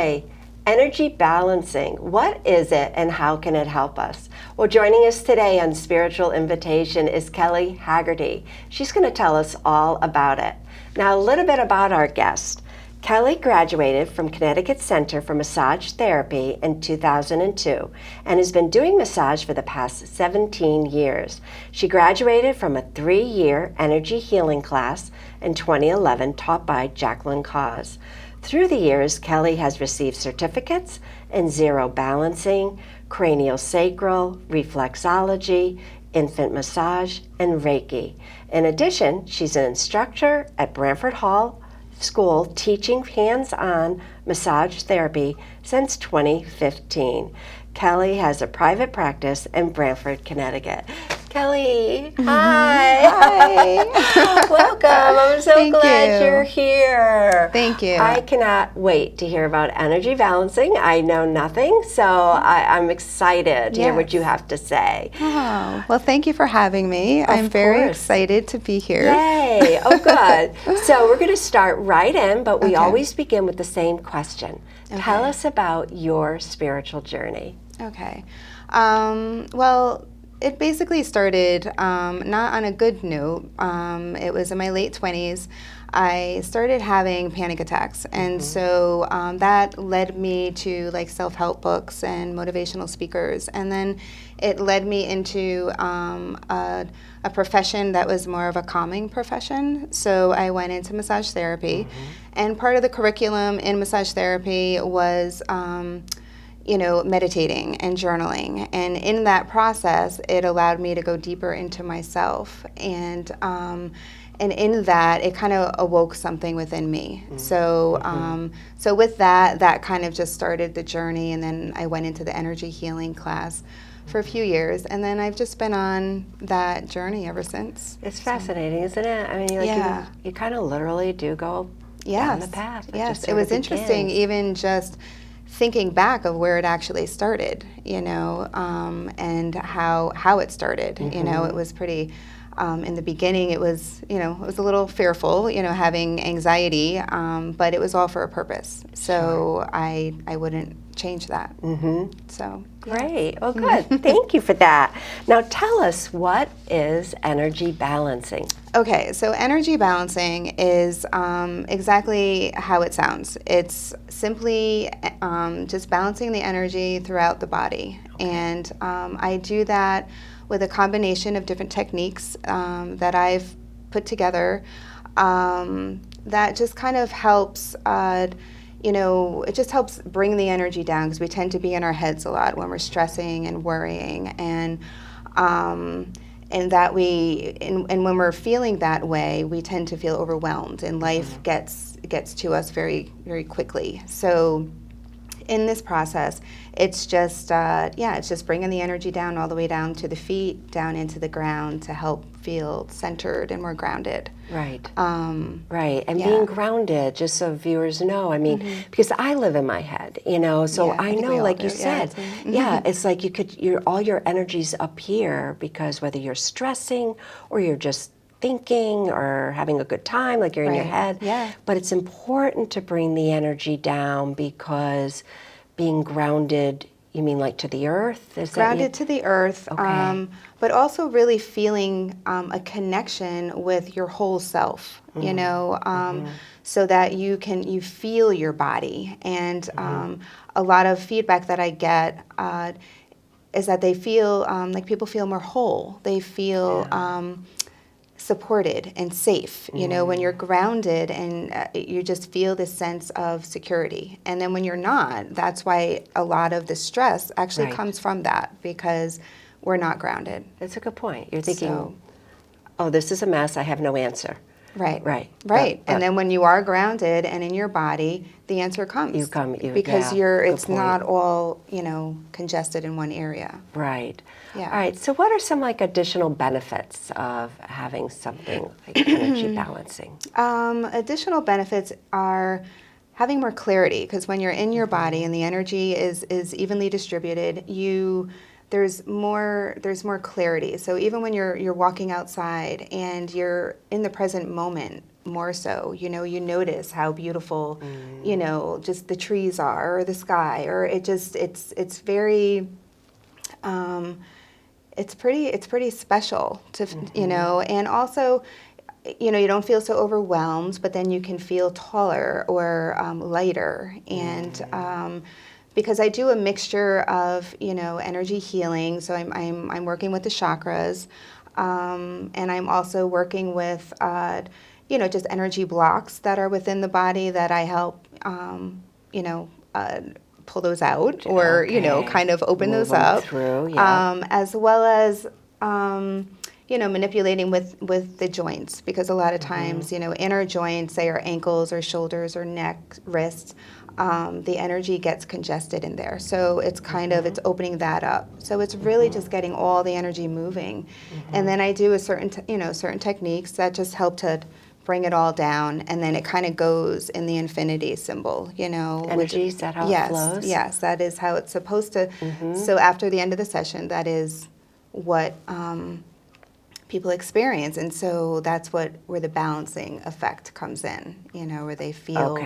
Okay, energy balancing. What is it and how can it help us? Well, joining us today on Spiritual Invitation is Kelly Hagerty. She's going to tell us all about it. Now, a little bit about our guest. Kelly graduated from Connecticut Center for Massage Therapy in 2002 and has been doing massage for the past 17 years. She graduated from a 3-year energy healing class in 2011 taught by Jacqueline Cause. Through the years, Kelly has received certificates in zero balancing, craniosacral, reflexology, infant massage, and Reiki. In addition, she's an instructor at Branford Hall School teaching hands-on massage therapy since 2015. Kelly has a private in Branford, Connecticut. Kelly, hi. Hi. Welcome. I'm so Thank glad you. you're here. Thank you. I cannot wait to hear about energy balancing. I know nothing, so I'm excited to hear what you have to say. Oh, well, thank you for having me. I'm very excited to be here. Yay. Oh, good. So we're going to start right in, but we Okay. always begin with the same question. Okay. Tell us about your spiritual journey. Okay. Well, it basically started not on a good note. It was in my late 20s. I started having panic attacks, and so that led me to like self-help books and motivational speakers, and then it led me into a profession that was more of a calming profession. So I went into massage therapy, and part of the curriculum in massage therapy was meditating and journaling. And in that process, it allowed me to go deeper into myself. And in that, it kind of awoke something within me. So so with that kind of just started the journey. And then I went into the energy healing class for a few years. And then I've just been on that journey ever since. It's fascinating, isn't it? I mean, like you kind of literally do go down the path. Yes, it was interesting, even just thinking back of where it actually started, and how it started. It was pretty, in the beginning it was, it was a little fearful, having anxiety, but it was all for a purpose. So I wouldn't change that. So great. Oh, good. Thank you for that. Now tell us, what is energy balancing? Okay, so energy balancing is exactly how it sounds. It's simply just balancing the energy throughout the body. And I do that with a combination of different techniques that I've put together that just kind of helps, it just helps bring the energy down, because we tend to be in our heads a lot when we're stressing and worrying. And that and when we're feeling that way, we tend to feel overwhelmed, and life gets to us very, very quickly. So in this process, it's just it's just bringing the energy down all the way down to the feet, down into the ground, to help feel centered and more grounded. Right. Right. And being grounded, just so viewers know, I mean, because I live in my head, so I know, like you said, it's like all your energy's up here, because whether you're stressing or you're just thinking or having a good time, like you're in your head. Yeah. But it's important to bring the energy down, because being grounded, you mean like to the earth? Is grounded to the earth, Okay. But also really feeling a connection with your whole self, so that you feel your body. And a lot of feedback that I get is that they feel like people feel more whole. They feel supported and safe, when you're grounded, and you just feel this sense of security. And then when you're not, that's why a lot of the stress actually comes from that, because we're not grounded. That's a good point. You're thinking, oh, this is a mess, I have no answer. Right. And then when you are grounded and in your body, the answer comes. Because it's not all, congested in one area. Right. Yeah. All right. So what are some additional benefits of having something like energy balancing? Additional benefits are having more clarity, because when you're in your body and the energy is evenly distributed, you there's more clarity. So even when you're walking outside and you're in the present moment more so, you notice how beautiful, just the trees are or the sky, or it's very, it's pretty special to, and also, you don't feel so overwhelmed, but then you can feel taller or lighter. And because I do a mixture of, energy healing, so I'm working with the chakras, and I'm also working with, just energy blocks that are within the body that I help, pull those out, or kind of open Move those them up, through, yeah. as well as manipulating with the joints, because a lot of times, in our joints, say our ankles or shoulders or neck, wrists, the energy gets congested in there. So it's kind of, it's opening that up. So it's really just getting all the energy moving. And then I do a certain techniques that just help to bring it all down, and then it kind of goes in the infinity symbol, Energy, is that how yes, it flows? Yes, that is how it's supposed to. So after the end of the session, that is what people experience, and so that's where the balancing effect comes in, where they feel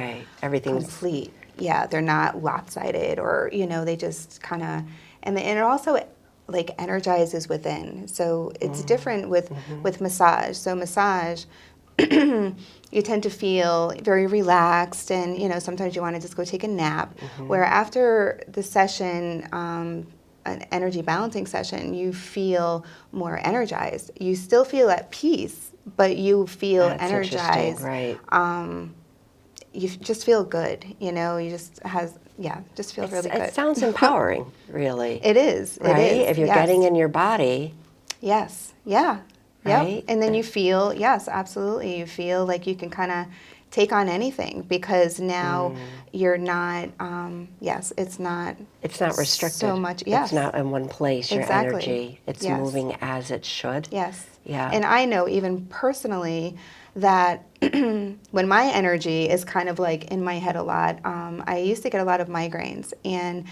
everything's complete. Yeah, they're not lopsided, or they just kind of, and it also like energizes within. So it's different with massage. So massage, you tend to feel very relaxed, and sometimes you want to just go take a nap. Where after the session, an energy balancing session, you feel more energized. You still feel at peace, but you feel energized. Right. You just feel good. You just feel really good. It sounds empowering, really. It is. Right? It is. If you're getting in your body. Yes. Yeah. Right? Yep. And then you feel, yes, absolutely. You feel like you can kind of take on anything, because now you're not, it's not restricted. So much, yes. It's not in one place, your Exactly. energy. It's moving as it should. Yes. Yeah. And I know even personally that when my energy is kind of like in my head a lot, I used to get a lot of migraines, and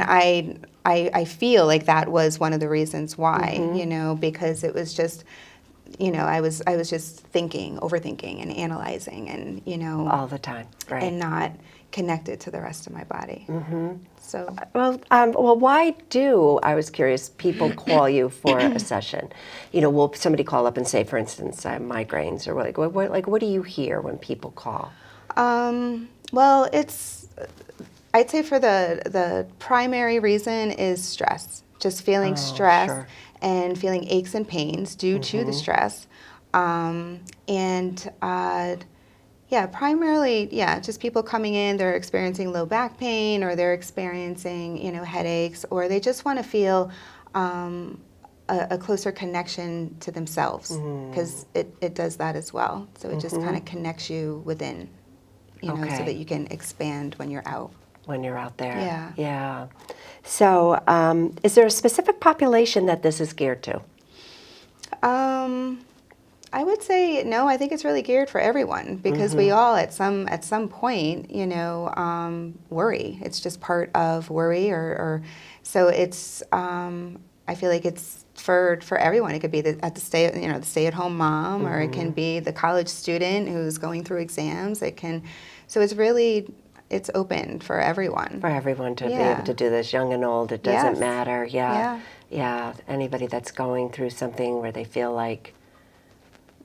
I feel like that was one of the reasons why, because it was just, I was just overthinking and analyzing, and all the time, right? and not connected to the rest of my body. So well, why do, I was curious, people call you for a session? Will somebody call up and say, for instance, I have migraines, or what do you hear when people call? Well, I'd say for the primary reason is stress, just feeling stress. Sure. And feeling aches and pains due to the stress. Primarily, just people coming in, they're experiencing low back pain, or they're experiencing, headaches, or they just want to feel a closer connection to themselves, because it does that as well. So it just kind of connects you within, so that you can expand when you're out. When you're out there. Yeah. Yeah. So is there a specific population that this is geared to? I would say no. I think it's really geared for everyone, because we all at some point, worry. It's just part of worry, or so it's. I feel like it's for everyone. It could be the stay-at-home mom, or it can be the college student who's going through exams. So it's open for everyone. For everyone to be able to do this, young and old, it doesn't matter. Yeah. Anybody that's going through something where they feel like,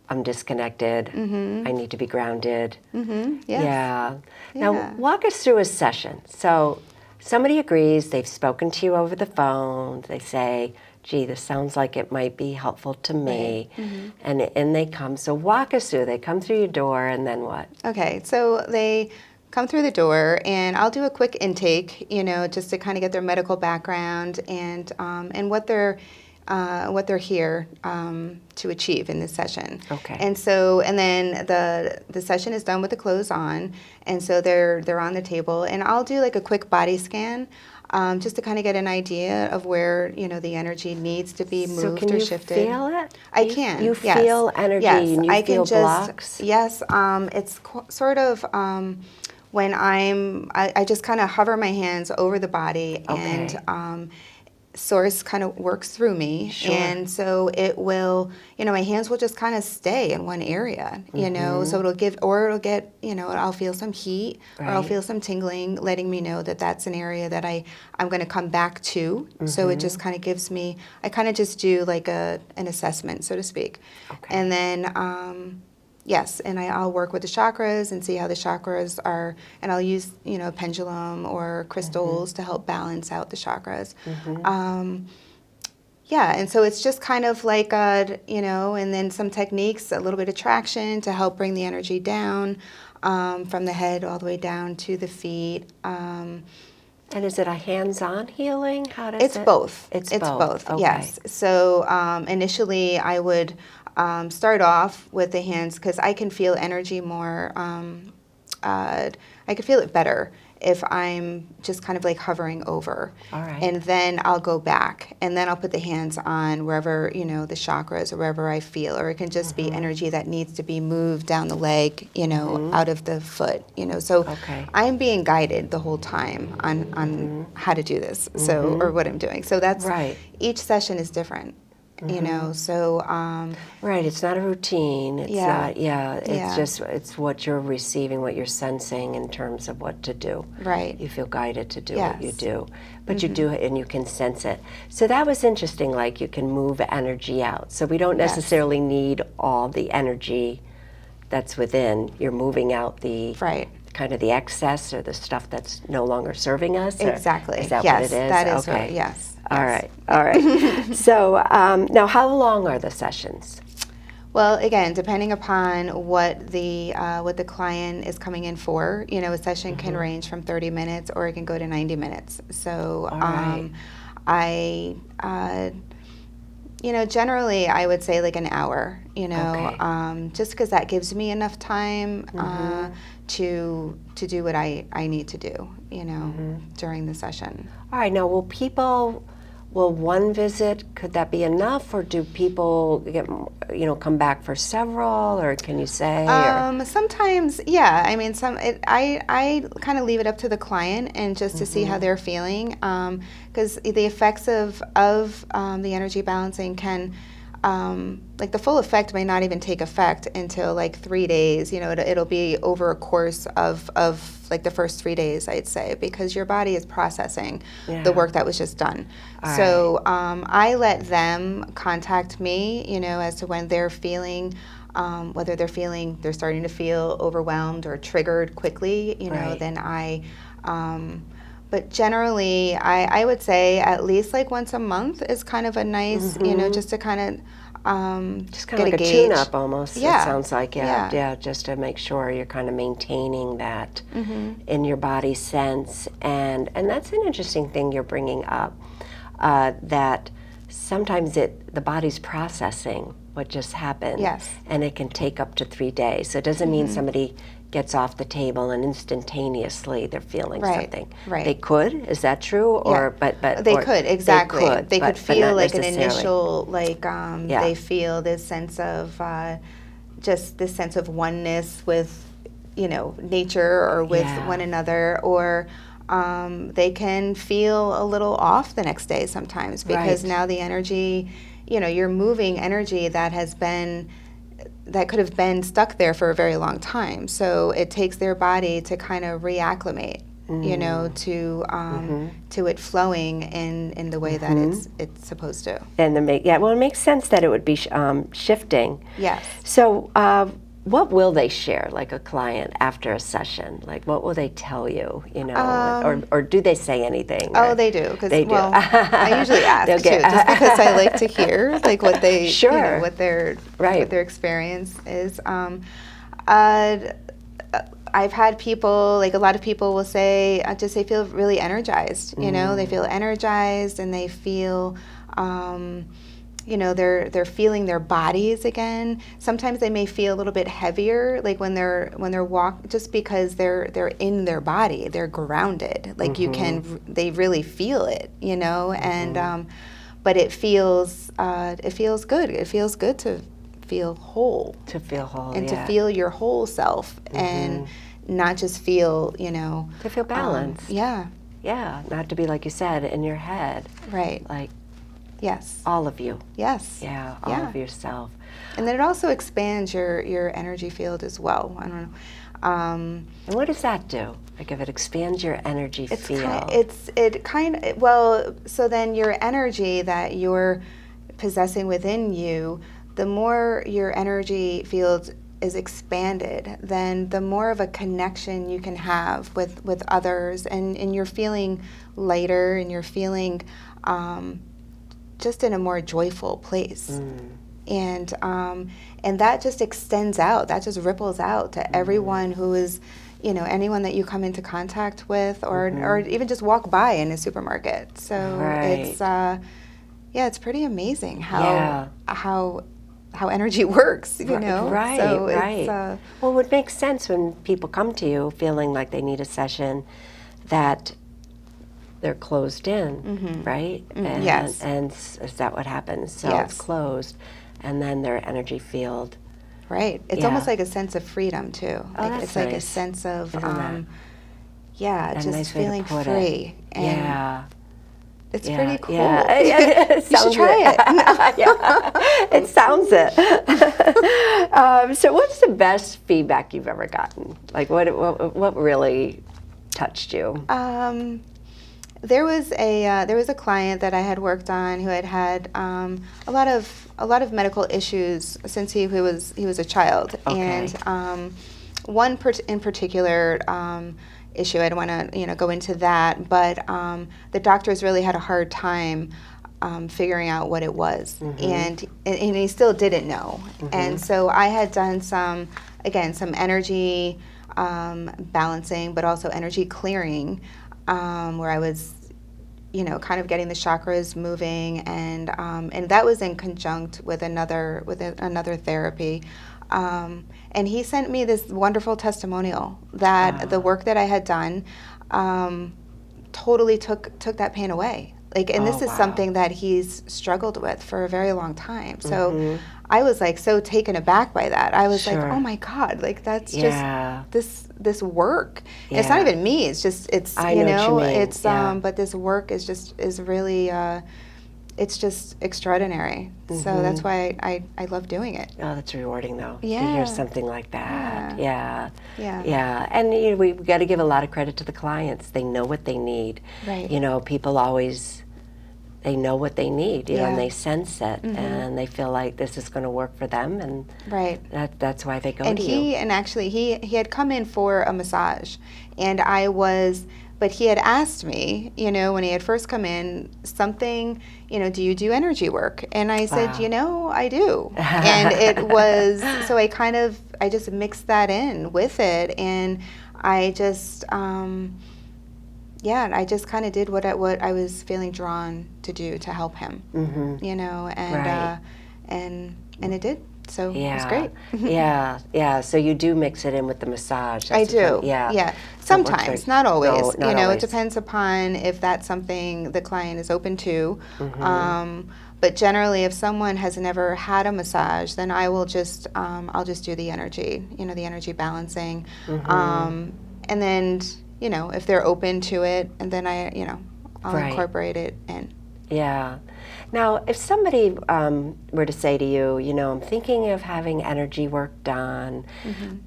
I'm disconnected, I need to be grounded. Yes. Yeah. Now, walk us through a session. So somebody agrees, they've spoken to you over the phone, they say, gee, this sounds like it might be helpful to me, and they come. So walk us through. They come through your door, and then what? Okay, so they come through the door, and I'll do a quick intake, just to kind of get their medical background and what they're here to achieve in this session. Okay. And then the session is done with the clothes on, and so they're on the table, and I'll do like a quick body scan, just to kind of get an idea of where the energy needs to be moved or shifted. So can you feel it? I can. You yes. feel energy, yes. and you I feel can blocks? Yes. It's sort of when I just kind of hover my hands over the body, and source kind of works through me. Sure. And so it will, my hands will just kind of stay in one area, so it'll get, I'll feel some heat or I'll Right. feel some tingling, letting me know that that's an area that I'm going to come back to. So it just kind of gives me, I kind of just do like an assessment, so to speak. Okay. And then, yes, and I'll work with the chakras and see how the chakras are, and I'll use, a pendulum or crystals to help balance out the chakras. Yeah, and so it's just kind of like, and then some techniques, a little bit of traction to help bring the energy down from the head all the way down to the feet. And is it a hands-on healing? How does It's it? both. It's It's both. Okay. yes. So initially I would start off with the hands because I can feel energy more. I can feel it better if I'm just kind of like hovering over. All right. And then I'll go back and then I'll put the hands on wherever, the chakras or wherever I feel, or it can just be energy that needs to be moved down the leg, out of the foot, So Okay. I'm being guided the whole time on how to do this, so, or what I'm doing. So that's, Right. each session is different, so, Right, it's not a routine. It's Yeah. not, it's Yeah. just, it's what you're receiving, what you're sensing in terms of what to do. Right. You feel guided to do what you Yes. do. But you do it and you can sense it. So that was interesting, like you can move energy out. So we don't Yes. necessarily need all the energy that's within. You're moving out the Right. kind of the excess or the stuff that's no longer serving us? Or Exactly. Is that Yes, what it is? that is okay. what, yes. All yes. right. All right. So now how long are the sessions? Well, again, depending upon what the client is coming in for, a session can range from 30 minutes or it can go to 90 minutes. So, All right. generally I would say like an hour, Okay. just because that gives me enough time to do what I need to do, during the session. All right. Now, will one visit, could that be enough, or do people get, come back for several, or can you say? Or? Sometimes, yeah. I mean, I kind of leave it up to the client and just to see how they're feeling, because the effects of the energy balancing can, like the full effect may not even take effect until like 3 days. It'll be over a course of like the first 3 days, I'd say, because your body is processing the work that was just done. All So I let them contact me, as to when they're feeling, whether they're starting to feel overwhelmed or triggered quickly, Right. then but generally, I would say at least like once a month is kind of a nice, just to kind of Just kind of get like a gauge. tune-up almost, Yeah. it sounds like. Yeah. Yeah, just to make sure you're kind of maintaining that in your body sense. And that's an interesting thing you're bringing up, that sometimes the body's processing what just happened. Yes. And it can take up to 3 days. So it doesn't mean somebody gets off the table and instantaneously they're feeling Right, something. right. They could, is that true? Or but They or could, exactly. They could but feel not like an necessarily. initial, like Yeah. they feel this sense of just this sense of oneness with, nature or with Yeah. one another, or they can feel a little off the next day sometimes because Right. now the energy, you're moving energy that could have been stuck there for a very long time. So it takes their body to kind of reacclimate, to it flowing in the way that it's supposed to. And it makes sense that it would be shifting. Yes. So, what will they share, like a client, after a session? Like, what will they tell you? Or do they say anything? Oh, or- they do. They do. Well, I usually ask They'll too, get- just because I like to hear like what they, Sure. what their Right. experience is. I've had people, like a lot of people will say, just they feel really energized. They feel energized and they feel. They're feeling their bodies again. Sometimes they may feel a little bit heavier, like when they're just because they're in their body, they're grounded. Like they really feel it, and but it feels good. It feels good to feel whole To feel whole, and yeah. to feel your whole self and not just feel, To feel balanced. yeah. Yeah, not to be, like you said, in your head. Right. Like Yes. all of you. Yes. Yeah, all Yeah. of yourself. And then it also expands your energy field as well. I don't know. And what does that do? Like if it expands your energy field? Well, so then your energy that you're possessing within you, the more your energy field is expanded, then the more of a connection you can have with others, and you're feeling lighter, and you're feeling just in a more joyful place. And that just extends out. That just ripples out to everyone who is, anyone that you come into contact with, or even just walk by in a supermarket. So Right. it's pretty amazing Yeah. how energy works. Right, So right. Well, it would make sense when people come to you feeling like they need a session that they're closed in, right? And, yes. And is that what happens? So Yes. it's closed, and then their energy field. Right. It's Yeah. almost like a sense of freedom too. Oh, that's it's like a nice. sense of Isn't that a just nice way to feeling put free. it? And Yeah. it's Yeah, pretty cool. yeah. It You should sounds try it. Yeah, it sounds it. So what's the best feedback you've ever gotten? Like what really touched you? There was a client that I had worked on who had a lot of medical issues since he was a child. Okay. And one in particular issue, I don't want to go into that, but the doctors really had a hard time figuring out what it was, and he still didn't know. And so I had done some energy balancing, but also energy clearing, where I was, kind of getting the chakras moving, and that was in conjunct with another therapy. And he sent me this wonderful testimonial that the work that I had done totally took that pain away. And this is something that he's struggled with for a very long time. So I was so taken aback by that. I was like, oh my God, that's just this work. Yeah. It's not even me. It's just I know what you mean. It's but this work is really it's just extraordinary. So that's why I love doing it. Oh, that's rewarding though. Yeah. To hear something like that. Yeah. Yeah. And we've got to give a lot of credit to the clients. They know what they need. Right. People always. They know what they need, and they sense it, Mm-hmm. and they feel like this is going to work for them, and that's why they go to you. And actually, he had come in for a massage, and but he had asked me, when he had first come in, something, do you do energy work? And I said, I do. And it was, so I just mixed that in with it, and I just, I just kind of did what I was feeling drawn to do to help him, and it did. So it was great. Yeah. So you do mix it in with the massage. I do. Yeah. Sometimes, not always. No, not always. It depends upon if that's something the client is open to. But generally, if someone has never had a massage, then I will just I'll just do the energy, the energy balancing, and then if they're open to it, and then I'll incorporate it in. Yeah. Now, if somebody were to say to you, I'm thinking of having energy work done,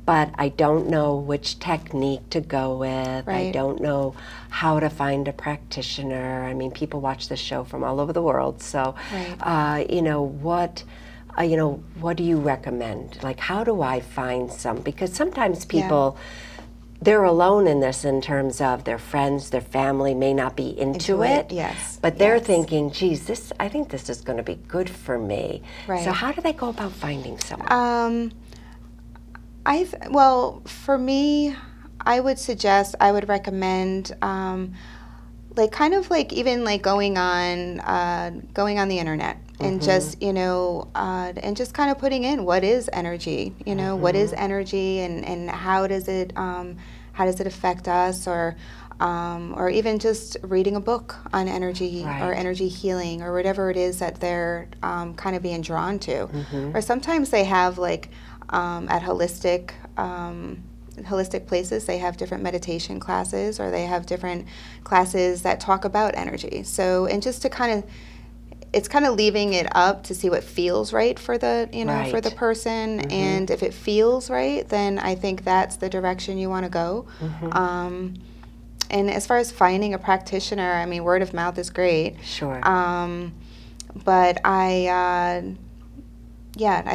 but I don't know which technique to go with. Right. I don't know how to find a practitioner. I mean, people watch this show from all over the world. So, what do you recommend? Like, how do I find some? Because sometimes people... They're alone in this in terms of their friends, their family may not be into it. Yes. But they're thinking, geez, I think this is going to be good for me. Right. So how do they go about finding someone? Well, for me, I would recommend even going on the internet and just and just kind of putting in what is energy, what is energy, and how does it affect us, or even just reading a book on energy or energy healing or whatever it is that they're kind of being drawn to. Or sometimes they have at holistic holistic places, they have different meditation classes, or they have different classes that talk about energy. So, and just to kind of, it's kind of leaving it up to see what feels right for the, for the person. And if it feels right, then I think that's the direction you want to go. And as far as finding a practitioner, I mean, word of mouth is great. Sure. But I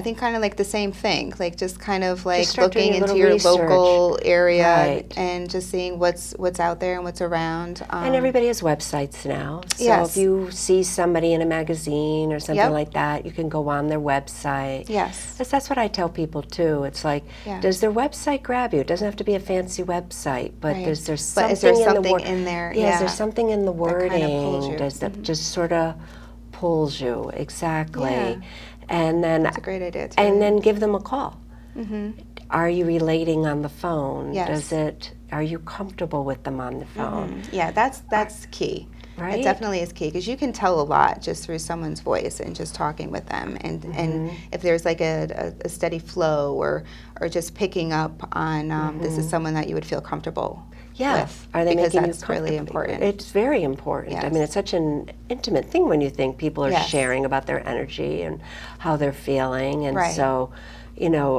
think kind of like the same thing, like just kind of like looking into your local area and just seeing what's out there and what's around. And everybody has websites now. So Yes. if you see somebody in a magazine or something like that, you can go on their website. Yes. That's what I tell people too. It's like, does their website grab you? It doesn't have to be a fancy website, but is there something in there? Yeah, is there something in the wording? That kind of pulls you. Does that just sort of pulls you? Exactly. Yeah. And then That's a great idea too. And then give them a call. Are you relating on the phone? Yes. Are you comfortable with them on the phone? Yeah, that's key. Right? It definitely is key, because you can tell a lot just through someone's voice and just talking with them, and if there's like a steady flow or just picking up on this is someone that you would feel comfortable with. Are they because making you that's really comfortable? important. It's very important. I Yes. mean, it's such an intimate thing when you think people are Yes. sharing about their energy and how they're feeling, and Right. so,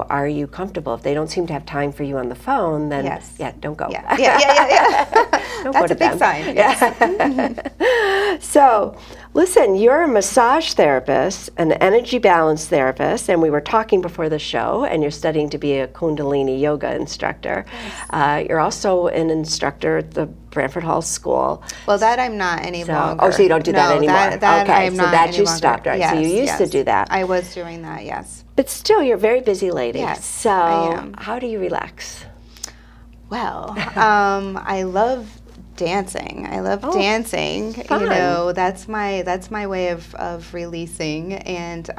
are you comfortable? If they don't seem to have time for you on the phone, then don't go. Yeah. Don't That's go to a big them. sign. Yes. So, listen, you're a massage therapist, an energy balance therapist, and we were talking before the show, and you're studying to be a Kundalini yoga instructor. Yes. You're also an instructor at the Branford Hall School. Well, that I'm not any longer. Oh, so you don't do that anymore? That okay, I'm so not that any you longer. stopped, right? Yes, So you used to do that. I was doing that, yes. But still, you're a very busy lady. Yes, so I am. How do you relax? Well, I love dancing. I love dancing. Fun. That's my way of releasing. And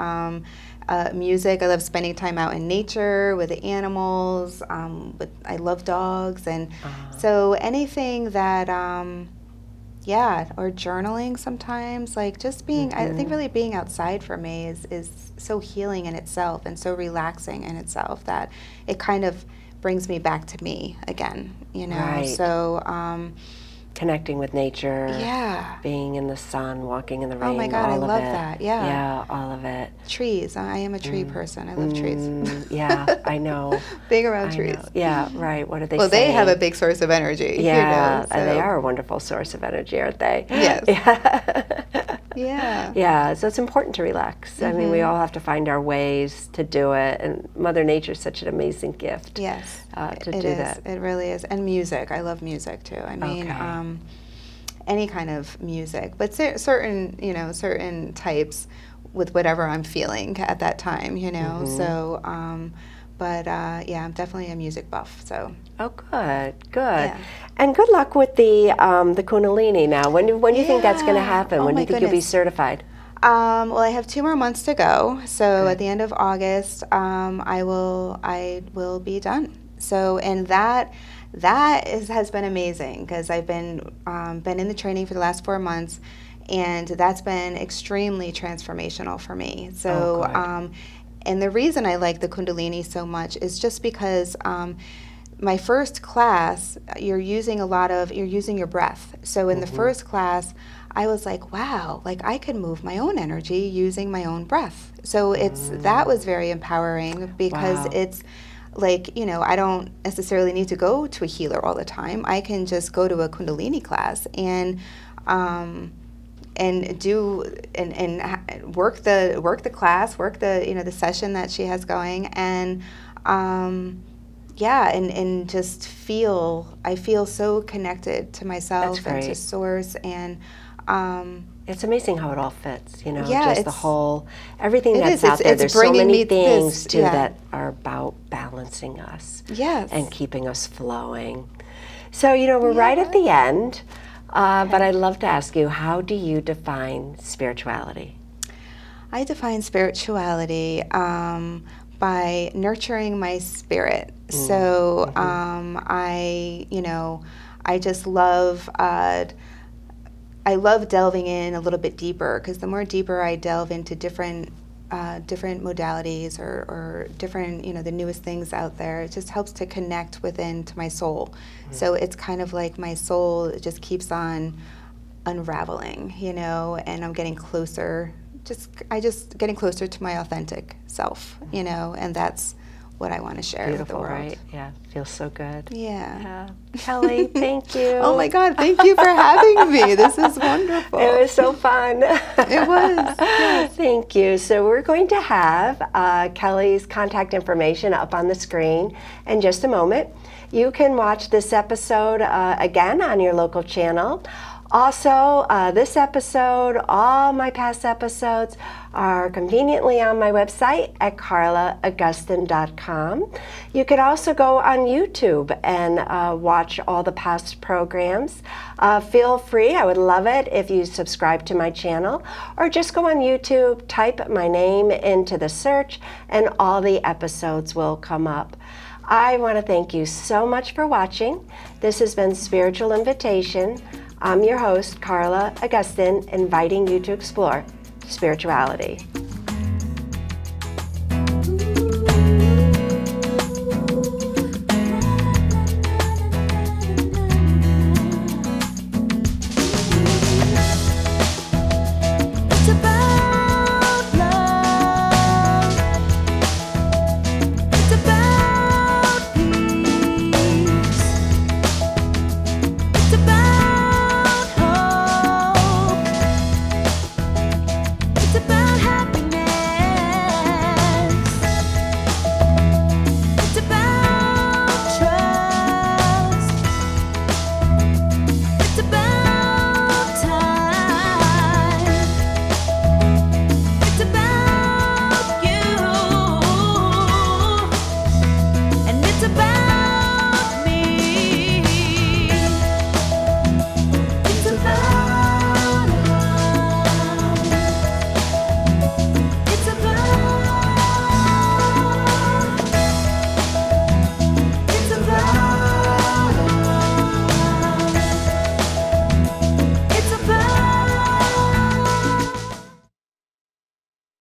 music. I love spending time out in nature with the animals. I love dogs, and so anything that or journaling sometimes. Like just being. I think really being outside for me is so healing in itself and so relaxing in itself that it kind of brings me back to me again. Right. So. Connecting with nature, Yeah. being in the sun, walking in the rain. Oh my God, all I of love it. that. Yeah. Yeah, all of it. Trees. I am a tree person. I love trees. Yeah, I know. Being around I trees. know. Yeah, right. What are they Well, saying? they have a big source of energy. Yeah, so. they are a wonderful source of energy, aren't they? Yes. Yeah. Yeah. Yeah, so it's important to relax. I mean, we all have to find our ways to do it, and Mother Nature's such an amazing gift. Yes. To it do is. that. It really is. And music. I love music too. I mean, Okay. Any kind of music, but certain types with whatever I'm feeling at that time, So, I'm definitely a music buff. So. Oh, good. Yeah. And good luck with the Kundalini now. When do you think that's going to happen? Oh when do my you think you'll be goodness. certified? Well, I have 2 more months to go. So at the end of August, I will be done. So, and that has been amazing, because I've been in the training for the last 4 months, and that's been extremely transformational for me. So, and the reason I like the Kundalini so much is just because my first class, you're using your breath. So in the first class, I was like, wow, like I could move my own energy using my own breath. So that was very empowering, because it's like, I don't necessarily need to go to a healer all the time. I can just go to a Kundalini class and do and work the class, work the session that she has going, and and just I feel so connected to myself and to source, and it's amazing how it all fits, Yeah, just the whole, everything that's is. out there. It's There's so bringing many me things, this, too, that are about balancing us Yes. and keeping us flowing. So, we're right at the end, but I'd love to ask you, how do you define spirituality? I define spirituality by nurturing my spirit. So I just love I love delving in a little bit deeper, because the more deeper I delve into different different modalities or different, the newest things out there. It just helps to connect within to my soul. So it's kind of like my soul just keeps on unraveling, and I'm getting closer, getting closer to my authentic self, and that's what I want to share with the Beautiful, world. right? Yeah, feels so good. Yeah. Kelly, thank you. Oh my God, thank you for having me. This is wonderful. It was so fun. It was. Yes. Thank you. So we're going to have Kelly's contact information up on the screen in just a moment. You can watch this episode again on your local channel. Also, this episode, all my past episodes are conveniently on my website at carlaaugustin.com. You could also go on YouTube and watch all the past programs. Feel free, I would love it if you subscribe to my channel, or just go on YouTube, type my name into the search, and all the episodes will come up. I want to thank you so much for watching. This has been Spiritual Invitation. I'm your host, Carla Augustin, inviting you to explore spirituality.